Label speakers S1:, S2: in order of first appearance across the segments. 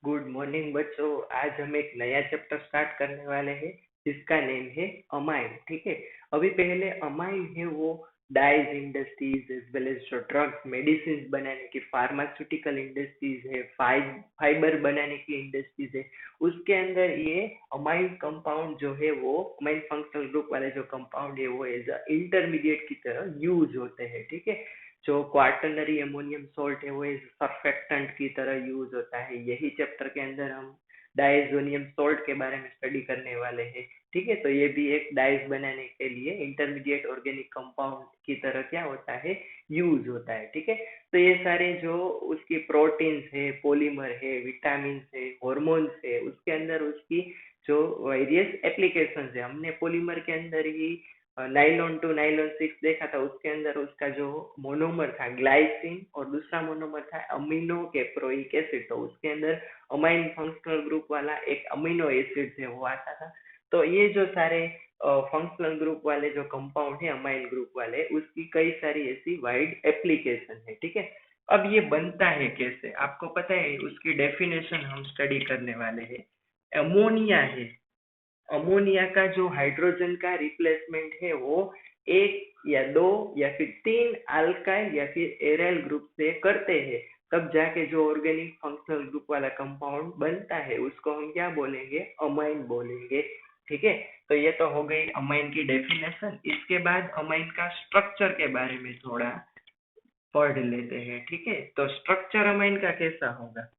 S1: Good morning बच्चों। आज हम एक नया चैप्टर स्टार्ट करने वाले हैं जिसका नेम है अमाइन। ठीक है। अभी पहले अमाइन है वो dyes industries as well as जो ड्रग्स मेडिसिन बनाने की फार्मास्यूटिकल इंडस्ट्रीज है, फाइबर बनाने की इंडस्ट्रीज है, उसके अंदर ये अमाइन कंपाउंड जो है वो अमाइन फंक्शनल ग्रुप वाले जो कंपाउंड है वो एज अ इंटरमीडिएट की तरह यूज होते हैं। ठीक है। जो क्वार्टनरी अमोनियम सॉल्ट है वो इस सर्फेक्टेंट की तरह यूज होता है। यही चैप्टर के अंदर हम डाइजोनियम सॉल्ट के बारे में स्टडी करने वाले हैं। ठीक है। तो ये भी एक डाइज बनाने के लिए इंटरमीडिएट ऑर्गेनिक कंपाउंड की तरह क्या होता है, यूज होता है। ठीक है। तो ये सारे जो उसकी प्रोटीन्स है, पॉलीमर है, विटामिन है, हॉर्मोन्स है, उसके अंदर उसकी जो वेरियस एप्लीकेशन है। हमने पॉलीमर के अंदर ही नाइलॉन टू नाइलॉन 6 देखा था, उसके अंदर उसका जो मोनोमर था ग्लाइसिन और दूसरा मोनोमर था अमीनो कैप्रोइक एसिड। तो उसके अंदर अमाइन फंक्शनल ग्रुप वाला एक अमीनो एसिड है वो आता था। तो ये जो सारे फंक्शनल ग्रुप वाले जो कंपाउंड है अमाइन ग्रुप वाले, उसकी कई सारी ऐसी वाइड एप्लीकेशन है। ठीक है। अब ये बनता है कैसे, आपको पता है, उसकी डेफिनेशन हम स्टडी करने वाले हैं। अमोनिया है, अमोनिया का जो हाइड्रोजन का रिप्लेसमेंट है वो एक या दो या फिर तीन अल्काइल या फिर एराइल ग्रुप से करते हैं। तब जाके जो ऑर्गेनिक फंक्शनल ग्रुप वाला कंपाउंड बनता है उसको हम क्या बोलेंगे, अमाइन बोलेंगे। ठीक है। तो ये तो हो गई अमाइन की डेफिनेशन। इसके बाद अमाइन का स्ट्रक्चर के बारे में थोड़ा पढ़ लेते हैं। ठीक है। तो स्ट्रक्चर अमाइन का कैसा होगा,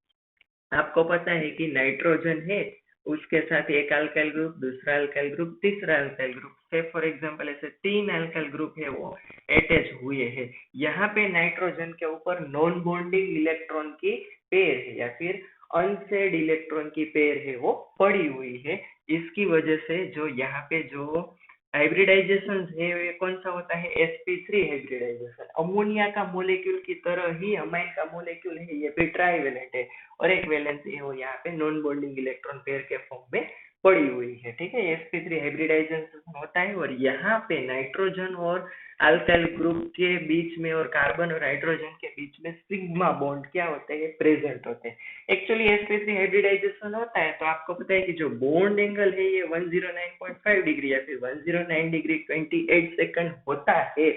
S1: आपको पता है कि नाइट्रोजन है, उसके साथ एक अल्काइल ग्रुप, दूसरा अल्काइल ग्रुप, तीसरा अल्काइल ग्रुप, से फॉर एग्जांपल ऐसे तीन अल्काइल ग्रुप है वो अटैच हुए हैं। यहाँ पे नाइट्रोजन के ऊपर नॉन बॉन्डिंग इलेक्ट्रॉन की पेयर है या फिर अनसेड इलेक्ट्रॉन की पेयर है वो पड़ी हुई है। इसकी वजह से जो यहाँ पे जो हाइब्रिडाइजेशन है ये कौन सा होता है, sp3 हाइब्रिडाइजेशन। अमोनिया का मोलेक्यूल की तरह ही अमाइन का मोलेक्यूल है, ये भी ट्राईवेलेंट है और एक वैलेंसी है वो यहाँ पे नॉन बॉन्डिंग इलेक्ट्रॉन पेयर के फॉर्म में पड़ी हुई है। ठीक है। sp3 हाइब्रिडाइजेशन होता है और यहाँ पे नाइट्रोजन और अल्काइल ग्रुप के बीच में और कार्बन और हाइड्रोजन के बीच में सिग्मा बॉन्ड क्या होते हैं, प्रेजेंट होते हैं। एक्चुअली sp3 हाइब्रिडाइजेशन होता है तो आपको पता है कि जो बॉन्ड एंगल है ये 109.5 डिग्री या फिर 109 डिग्री 28 सेकंड होता है,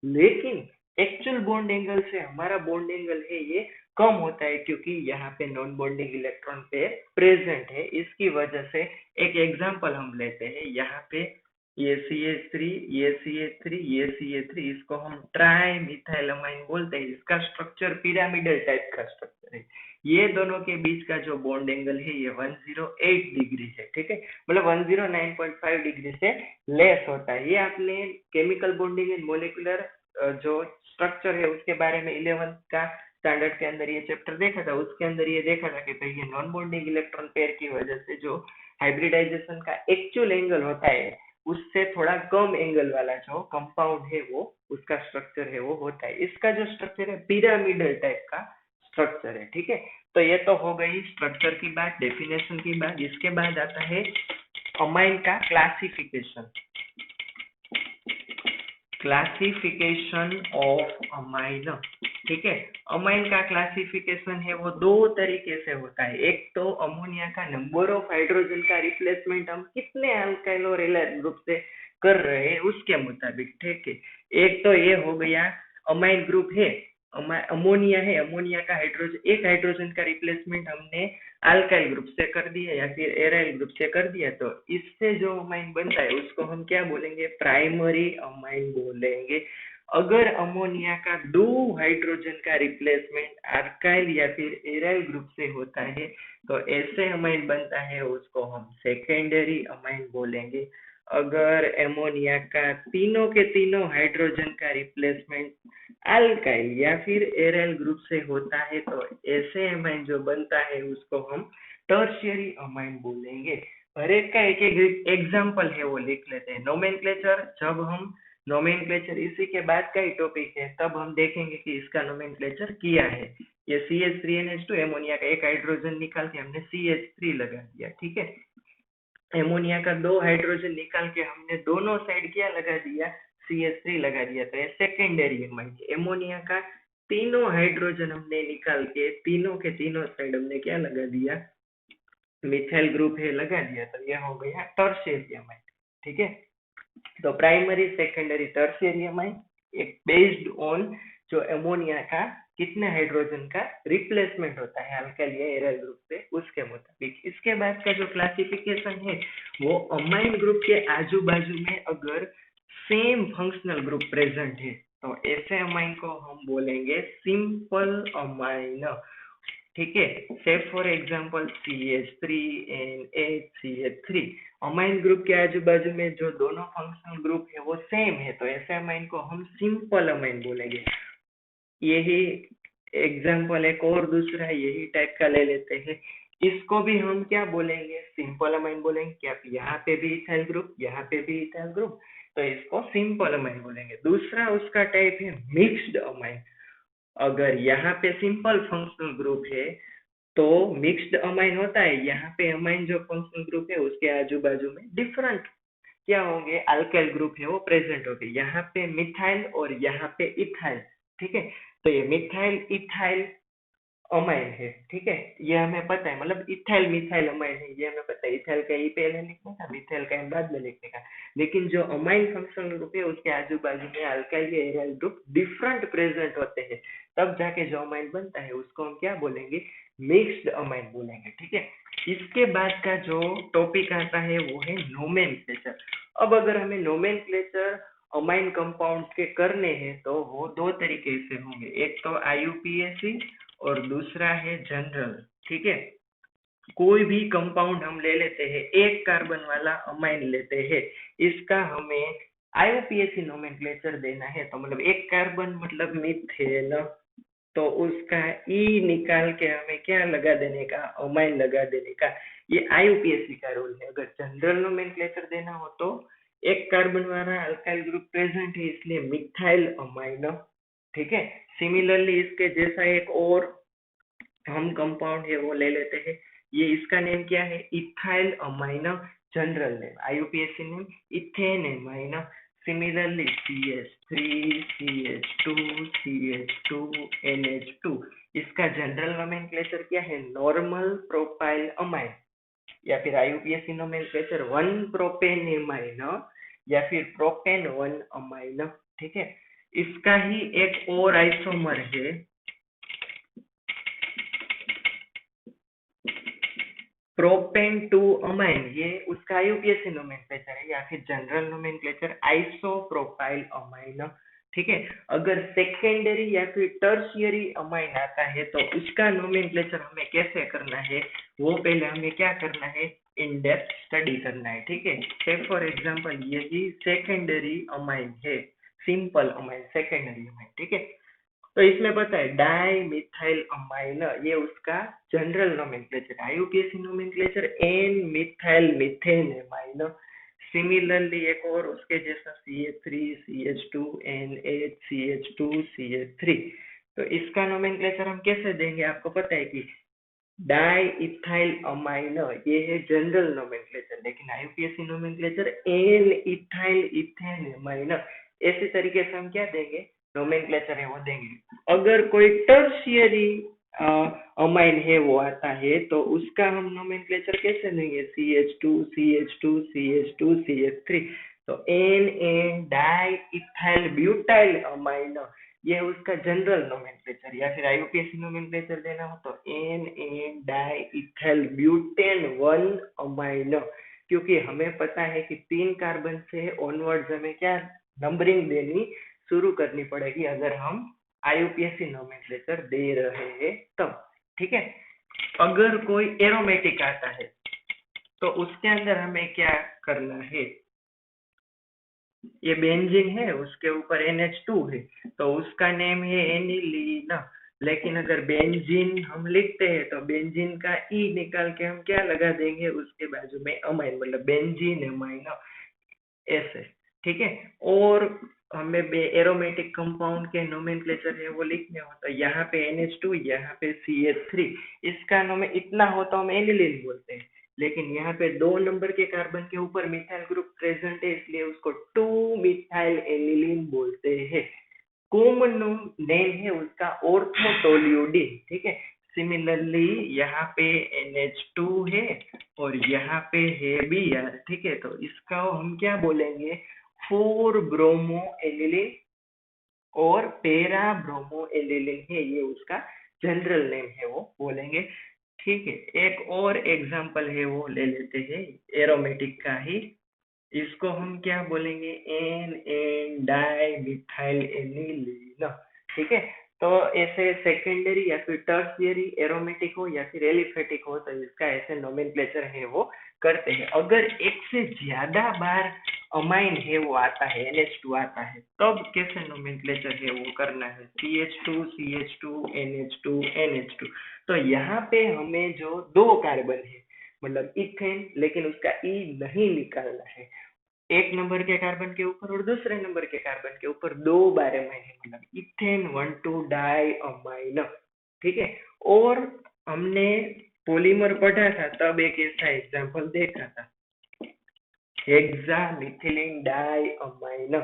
S1: लेकिन एक्चुअल बॉन्ड एंगल से हमारा बॉन्ड एंगल है ये कम होता है क्योंकि यहाँ पे non bonding electron pair present है। इसकी वजह से एक एग्जांपल हम लेते हैं। यहाँ पे ये CH3, ये CH3, ये CH3, इसको हम ट्राई मिथाइलमाइन बोलते हैं। इसका स्ट्रक्चर पिरामिडल टाइप का स्ट्रक्चर है। ये दोनों के बीच का जो बॉन्ड एंगल है ये 108 डिग्री है। ठीक है। मतलब 109.5 डिग्री से लेस होता है। ये आपने केमिकल बॉन्डिंग एंड मोलिकुलर जो स्ट्रक्चर है उसके बारे में 11th का स्टैंडर्ड के अंदर ये चैप्टर देखा था। उसके अंदर ये देखा था कि भाई ये नॉन बॉन्डिंग इलेक्ट्रॉन पेयर की वजह से जो हाइब्रिडाइजेशन का एक्चुअल एंगल होता है उससे थोड़ा कम एंगल वाला जो कंपाउंड है वो उसका स्ट्रक्चर है वो होता है। इसका जो स्ट्रक्चर है पिरामिडल टाइप का स्ट्रक्चर है। ठीक है। तो ये तो हो गई स्ट्रक्चर की बात, डेफिनेशन की बात। इसके बाद आता है अमाइन का क्लासिफिकेशन। Classification of amine. ठीक है। अमाइन का क्लासिफिकेशन है वो दो तरीके से होता है। एक तो अमोनिया का नंबर ऑफ हाइड्रोजन का रिप्लेसमेंट हम कितने अल्काइल और एलाइल ग्रुप से कर रहे हैं उसके मुताबिक। ठीक है। एक तो ये हो गया अमाइन ग्रुप है, अमोनिया है, अमोनिया का हाइड्रोजन, एक हाइड्रोजन का रिप्लेसमेंट हमने अल्काइल ग्रुप से कर दिया या फिर एराइल ग्रुप से कर दिया, तो इससे जो अमाइन बनता है उसको हम क्या बोलेंगे, प्राइमरी अमाइन बोलेंगे। अगर अमोनिया का दो हाइड्रोजन का रिप्लेसमेंट अल्काइल या फिर एराइल ग्रुप से होता है तो ऐसे अमाइन बनता है उसको हम सेकेंडरी अमाइन बोलेंगे। अगर अमोनिया का तीनों के तीनों हाइड्रोजन का रिप्लेसमेंट अल्काइल या फिर एराइल ग्रुप से होता है तो ऐसे अमाइन जो बनता है उसको हम टर्शियरी अमाइन बोलेंगे। हर एक का एक एक एग्जाम्पल है वो लिख लेते हैं। नोमेनक्लेचर, जब हम नोमेनक्लेचर इसी के बाद का ही टॉपिक है तब हम देखेंगे कि इसका नोमेनक्लेचर किया है। ये CH3NH2 एमोनिया का एक हाइड्रोजन निकाल के हमने CH3 लगा दिया। ठीक है। एमोनिया का दो हाइड्रोजन निकाल के हमने दोनों साइड क्या लगा दिया, CH3 लगा दिया, तो ये सेकेंडरी अमाइन है। एमोनिया का तीनों हाइड्रोजन हमने निकाल के तीनों के तीनों साइड हमने क्या लगा दिया, मिथाइल ग्रुप है लगा दिया, तो यह हो गया टर्शियरी अमाइन। ठीक है, तो प्राइमरी सेकेंडरी टर्शियरी अमाइन एक बेस्ड ऑन जो अमोनिया का कितने हाइड्रोजन का रिप्लेसमेंट होता है अल्काइल या एराइल ग्रुप से उसके मुताबिक। इसके बाद का जो क्लासिफिकेशन है वो अमाइन ग्रुप के आजू बाजू में अगर सेम फंक्शनल ग्रुप प्रेजेंट है तो ऐसे अमाइन को हम बोलेंगे सिंपल अमाइन। ठीक है, से for example CH3 amine group के आजू बाजू में जो दोनों फंक्शनल ग्रुप है वो सेम है तो ऐसे अमाइन को हम सिंपल अमाइन बोलेंगे। यही एग्जांपल एक और दूसरा यही टाइप का ले लेते हैं, इसको भी हम क्या बोलेंगे, सिंपल अमाइन बोलेंगे। क्या यहाँ पे भी इथाइल ग्रुप, यहाँ पे भी इथाइल ग्रुप, तो इसको सिंपल अमाइन बोलेंगे। दूसरा उसका टाइप है मिक्स्ड अमाइन। अगर यहाँ पे सिंपल फंक्शनल ग्रुप है तो मिक्स्ड अमाइन होता है, यहाँ पे अमाइन जो फंक्शनल ग्रुप है उसके आजू बाजू में डिफरेंट क्या होंगे, अल्काइल ग्रुप है वो प्रेजेंट होंगे। यहाँ पे मिथाइल और यहाँ पे इथाइल। ठीक है, तो ये मिथाइल इथाइल अमाइन है। ठीक है, ये हमें पता है, मतलब इथाइल मिथाइल अमाइन है ये हमें पता है। इथाइल का ई पहले लिखने का, मिथाइल का बाद में लिखने का। लेकिन जो अमाइन फंक्शनल ग्रुप है उसके आजू बाजू में अल्काइल या एराइल ग्रुप डिफरेंट प्रेजेंट होते हैं, तब जाके जो अमाइन बनता है उसको हम क्या बोलेंगे, मिक्स्ड अमाइन बोलेंगे। ठीक है, इसके बाद का जो टॉपिक आता है वो है नोमेनक्लेचर। अब अगर हमें नोमेनक्लेचर अमाइन कंपाउंड के करने हैं तो वो दो तरीके से होंगे, एक तो IUPAC और दूसरा है जनरल। ठीक है, कोई भी कंपाउंड हम ले लेते हैं, एक कार्बन वाला अमाइन लेते हैं, इसका हमें IUPAC नोमेनक्लेचर देना है, तो मतलब एक कार्बन मतलब मीथेन, तो उसका ई निकाल के हमें क्या लगा देने का, अमाइन लगा देने का। ये IUPAC का रूल है। अगर जनरल नोमेनक्लेचर देना हो तो एक कार्बन वाला अल्काइल ग्रुप प्रेजेंट है इसलिए मिथाइल अमाइन। ठीक है, सिमिलरली इसके जैसा एक और हम कंपाउंड है वो ले लेते हैं, ये इसका नेम क्या है, ethyl amine. General name IUPAC name ethane amine. Similarly CH3 CH2 CH2 NH2 इसका जनरल नोमेनक्लेचर क्या है, नॉर्मल प्रोपाइल अमाइन, या फिर IUPAC नोमेनक्लेचर 1 प्रोपेन अमाइन या फिर प्रोपेन 1 अमाइन। ठीक है, इसका ही एक और आइसोमर है प्रोपेन 2 अमाइन, ये उसका IUPAC नोमेनक्लेचर है या फिर जनरल नोमेनक्लेचर आइसोप्रोपाइल अमाइन। ठीक है, अगर सेकेंडरी या फिर टर्शियरी अमाइन आता है तो उसका नोमेनक्लेचर हमें कैसे करना है, वो पहले हमें क्या करना है, इन डेप्थ स्टडी करना है। ठीक है, से फॉर एग्जांपल यही सेकेंडरी अमाइन है, सिंपल अमाइन सेकेंडरी अमाइन। ठीक है, तो इसमें पता है डाई मिथाइल अमाइन, ये उसका general nomenclature. IUPAC nomenclature N methyl methane amine. Similarly एक और उसके जैसा CH3 CH2 NH CH2 CH3, तो इसका नोमेनक्लेचर हम कैसे देंगे, आपको पता है कि डाई इथाइल अमाइन, ये है जनरल नोमेनक्लेचर। लेकिन IUPAC nomenclature N ethyl ethane amine, ऐसे तरीके से हम क्या देंगे, नोमेनक्लेचर है वो देंगे। अगर कोई टर्शियरी अमाइन है वो आता है तो उसका हम नोमेनक्लेचर कैसे देंगे, CH2 CH2 CH2 CH3, तो N N di ethyl butyl amine, ये उसका जनरल नोमेनक्लेचर। या फिर IUPAC नोमेनक्लेचर देना हो तो N N di ethyl butane 1 amine, क्योंकि हमें पता है कि 3 कार्बन से ऑनवर्ड्स हमें क्या नंबरिंग देनी शुरू करनी पड़ेगी अगर हम IUPAC नोमेनक्लेचर दे रहे हैं तब। ठीक है, अगर कोई एरोमेटिक आता है तो उसके अंदर हमें क्या करना है, ये बेंजीन है उसके ऊपर NH2 है तो उसका नेम है एनिलीन। लेकिन अगर बेंजीन हम लिखते हैं तो बेंजीन का ई निकाल के हम क्या लगा देंगे उसके बाजू में अमाइन, मतलब बेंजीन अमाइन ऐसे। ठीक है, और हमें एरोमेटिक कंपाउंड के नोमेनक्लेचर है वो लिखने हो तो यहाँ पे NH2 यहाँ पे CH3, इसका नाम इतना हो तो हम एनिलीन बोलते हैं। लेकिन यहाँ पे 2 नंबर के कार्बन के ऊपर मिथाइल ग्रुप प्रेजेंट है इसलिए उसको 2 मिथाइल एनिलीन बोलते हैं। कॉमन नेम है उसका ऑर्थोटोल्यूडीन, ठीक है। सिमिलरली यहाँ पे NH2 है और यहाँ पे है Br, ठीक है। तो इसका हम क्या बोलेंगे, 4 ब्रोमो एनिलीन और पेरा ब्रोमो एनिलीन है, ये उसका जनरल नेम है, वो बोलेंगे, ठीक है। एक और एग्जांपल है वो ले लेते हैं एरोमेटिक का ही। इसको हम क्या बोलेंगे, N N di methyl aniline, ठीक है। तो ऐसे सेकेंडरी या फिर टर्शियरी एरोमेटिक हो या फिर एलिफेटिक हो, तो इसका ऐसे नोमेनक्लेचर है वो करते हैं। अगर एक से ज्यादा बार अमाइन है वो आता है, NH2 आता है, तब कैसे नोमेनक्लेचर है वो करना है, CH2 CH2 NH2 NH2। तो यहाँ पे हमें जो दो कार्बन है, मतलब इथेन, लेकिन उसका ई नहीं निकालना है, एक नंबर के कार्बन के ऊपर और दूसरे नंबर के कार्बन के ऊपर दो बार अमाइन है, मतलब इथेन 1,2 डाई अमाइन, ठीक है। और हमने पॉलीमर पढ़ा था तब एक ऐसा एग्जांपल देखा था, हेक्सामिथिलीन डाई अमाइन।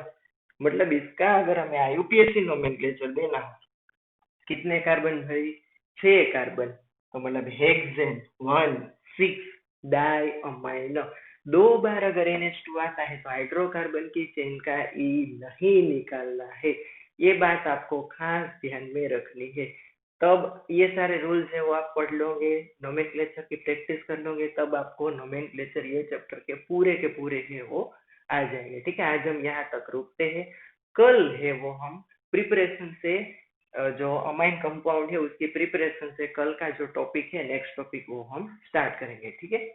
S1: मतलब इसका अगर हमें IUPAC नोमेनक्लेचर देना हो, कितने कार्बन भाई, 6 कार्बन, तो मतलब हेक्सेन 1,6 डाई अमाइन। दो बार अगर NH2 आता है तो हाइड्रोकार्बन की चेन का ई नहीं निकालना है, ये बात आपको खास ध्यान में रखनी है। तब ये सारे रूल्स है वो आप पढ़ लोगे, नोमेनक्लेचर की प्रैक्टिस कर लोगे, तब आपको नोमेनक्लेचर ये चैप्टर के पूरे है वो आ जाएंगे, ठीक है। आज हम यहाँ तक रुकते हैं, कल है वो हम प्रिपरेशन से जो अमाइन कंपाउंड है उसकी प्रिपरेशन से कल का जो टॉपिक है, नेक्स्ट टॉपिक, वो हम स्टार्ट करेंगे, ठीक है।